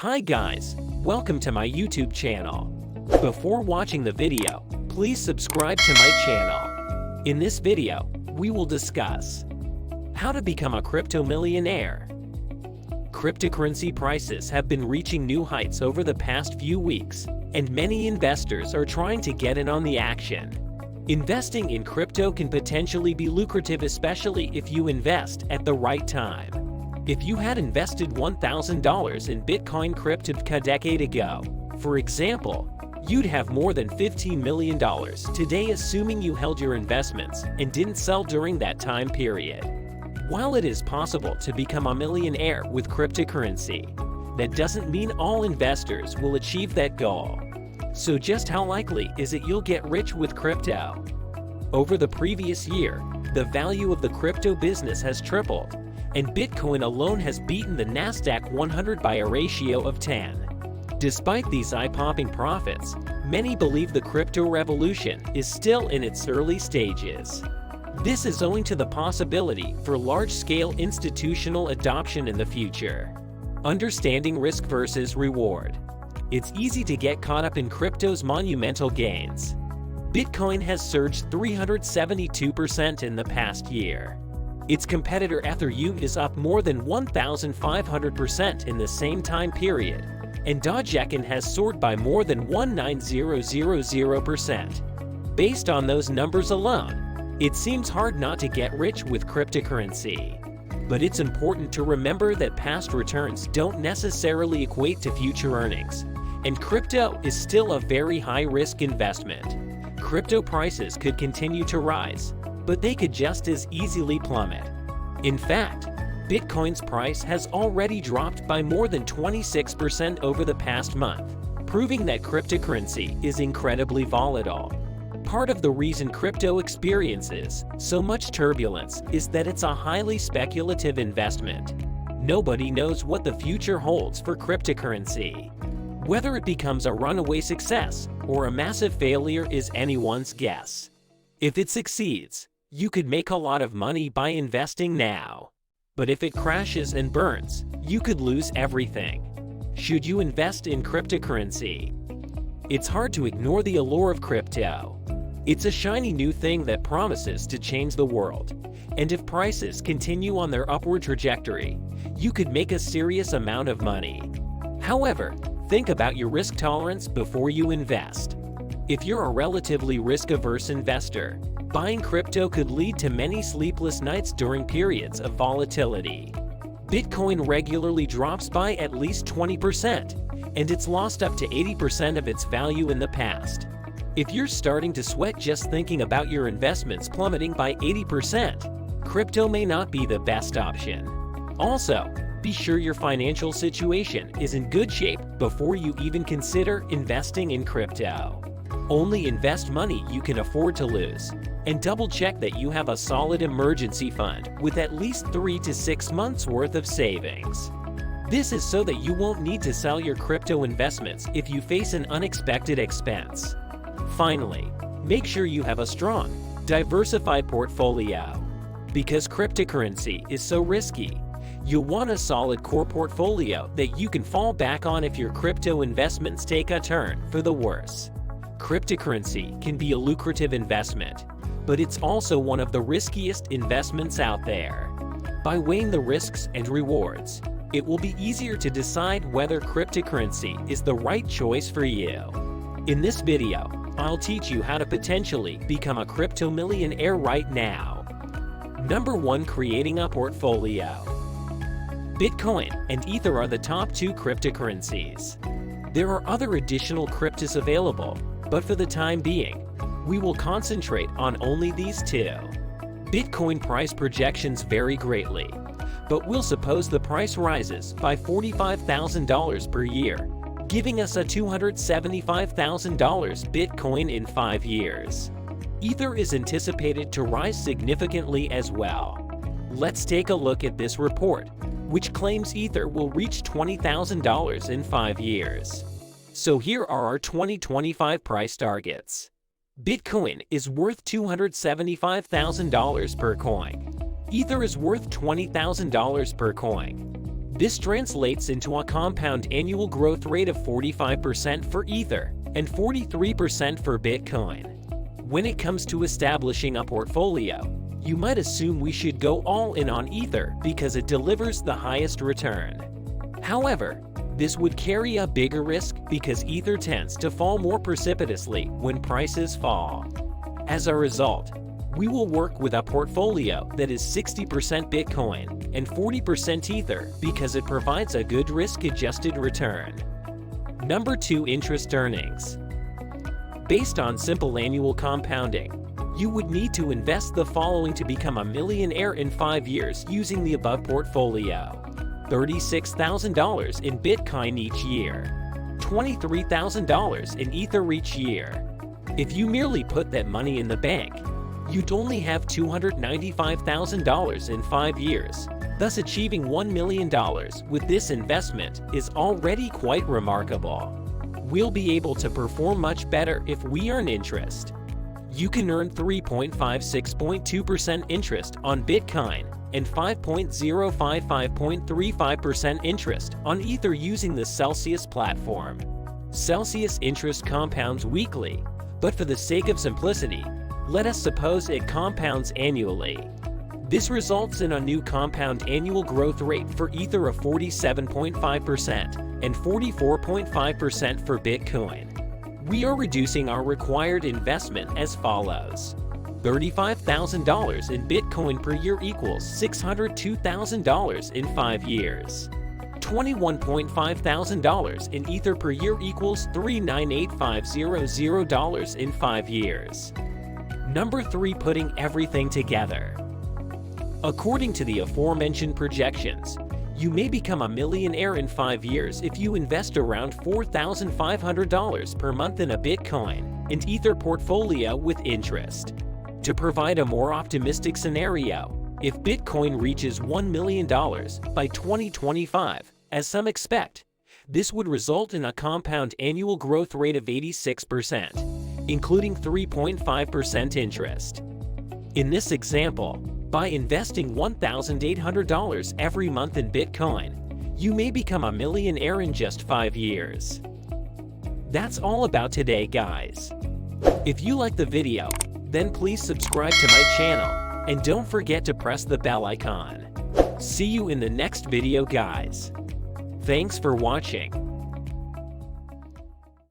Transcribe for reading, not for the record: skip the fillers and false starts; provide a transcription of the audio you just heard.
Hi guys, welcome to my YouTube channel. Before watching the video, please subscribe to my channel. In this video, we will discuss how to become a crypto millionaire. Cryptocurrency prices have been reaching new heights over the past few weeks, and many investors are trying to get in on the action. Investing in crypto can potentially be lucrative, especially if you invest at the right time. If you had invested $1,000 in Bitcoin crypto a decade ago, for example, you'd have more than $15 million today, assuming you held your investments and didn't sell during that time period. While it is possible to become a millionaire with cryptocurrency, that doesn't mean all investors will achieve that goal. So just how likely is it you'll get rich with crypto? Over the previous year, the value of the crypto business has tripled, and Bitcoin alone has beaten the Nasdaq 100 by a ratio of 10. Despite these eye-popping profits, many believe the crypto revolution is still in its early stages. This is owing to the possibility for large-scale institutional adoption in the future. Understanding risk versus reward. It's easy to get caught up in crypto's monumental gains. Bitcoin has surged 372% in the past year. Its competitor Ethereum is up more than 1,500% in the same time period, and Dogecoin has soared by more than 19000%. Based on those numbers alone, it seems hard not to get rich with cryptocurrency. But it's important to remember that past returns don't necessarily equate to future earnings, and crypto is still a very high-risk investment. Crypto prices could continue to rise, but they could just as easily plummet. In fact, Bitcoin's price has already dropped by more than 26% over the past month, proving that cryptocurrency is incredibly volatile. Part of the reason crypto experiences so much turbulence is that it's a highly speculative investment. Nobody knows what the future holds for cryptocurrency. Whether it becomes a runaway success or a massive failure is anyone's guess. If it succeeds, you could make a lot of money by investing now. But if it crashes and burns, you could lose everything. Should you invest in cryptocurrency? It's hard to ignore the allure of crypto. It's a shiny new thing that promises to change the world. And if prices continue on their upward trajectory, you could make a serious amount of money. However, think about your risk tolerance before you invest. If you're a relatively risk-averse investor, buying crypto could lead to many sleepless nights during periods of volatility. Bitcoin regularly drops by at least 20%, and it's lost up to 80% of its value in the past. If you're starting to sweat just thinking about your investments plummeting by 80%, crypto may not be the best option. Also, be sure your financial situation is in good shape before you even consider investing in crypto. Only invest money you can afford to lose, and double-check that you have a solid emergency fund with at least 3 to 6 months worth of savings. This is so that you won't need to sell your crypto investments if you face an unexpected expense. Finally, make sure you have a strong, diversified portfolio. Because cryptocurrency is so risky, you'll want a solid core portfolio that you can fall back on if your crypto investments take a turn for the worse. Cryptocurrency can be a lucrative investment, but it's also one of the riskiest investments out there. By weighing the risks and rewards, it will be easier to decide whether cryptocurrency is the right choice for you. In this video, I'll teach you how to potentially become a crypto millionaire right now. Number 1. Creating a portfolio. Bitcoin and Ether are the top 2 cryptocurrencies. There are other additional cryptos available, but for the time being, we will concentrate on only these 2. Bitcoin price projections vary greatly, but we'll suppose the price rises by $45,000 per year, giving us a $275,000 Bitcoin in 5 years. Ether is anticipated to rise significantly as well. Let's take a look at this report, which claims Ether will reach $20,000 in 5 years. So here are our 2025 price targets. Bitcoin is worth $275,000 per coin. Ether is worth $20,000 per coin. This translates into a compound annual growth rate of 45% for Ether and 43% for Bitcoin. When it comes to establishing a portfolio, you might assume we should go all in on Ether because it delivers the highest return. However, this would carry a bigger risk because Ether tends to fall more precipitously when prices fall. As a result, we will work with a portfolio that is 60% Bitcoin and 40% Ether because it provides a good risk-adjusted return. Number 2. Interest earnings. Based on simple annual compounding, you would need to invest the following to become a millionaire in 5 years using the above portfolio: $36,000 in Bitcoin each year, $23,000 in Ether each year. If you merely put that money in the bank, you'd only have $295,000 in 5 years. Thus, achieving $1 million with this investment is already quite remarkable. We'll be able to perform much better if we earn interest. You can earn 3.56.2% interest on Bitcoin and 5.055.35% interest on Ether using the Celsius platform. Celsius interest compounds weekly, but for the sake of simplicity, let us suppose it compounds annually. This results in a new compound annual growth rate for Ether of 47.5% and 44.5% for Bitcoin. We are reducing our required investment as follows. $35,000 in Bitcoin per year equals $602,000 in 5 years. $21,500 in Ether per year equals $398,500 in 5 years. Number 3. Putting everything together. According to the aforementioned projections, you may become a millionaire in 5 years if you invest around $4,500 per month in a Bitcoin and Ether portfolio with interest. To provide a more optimistic scenario, if Bitcoin reaches $1 million by 2025, as some expect, this would result in a compound annual growth rate of 86%, including 3.5% interest. In this example, by investing $1,800 every month in Bitcoin, you may become a millionaire in just 5 years. That's all about today, guys. If you like the video, then please subscribe to my channel and don't forget to press the bell icon. See you in the next video, guys. Thanks for watching.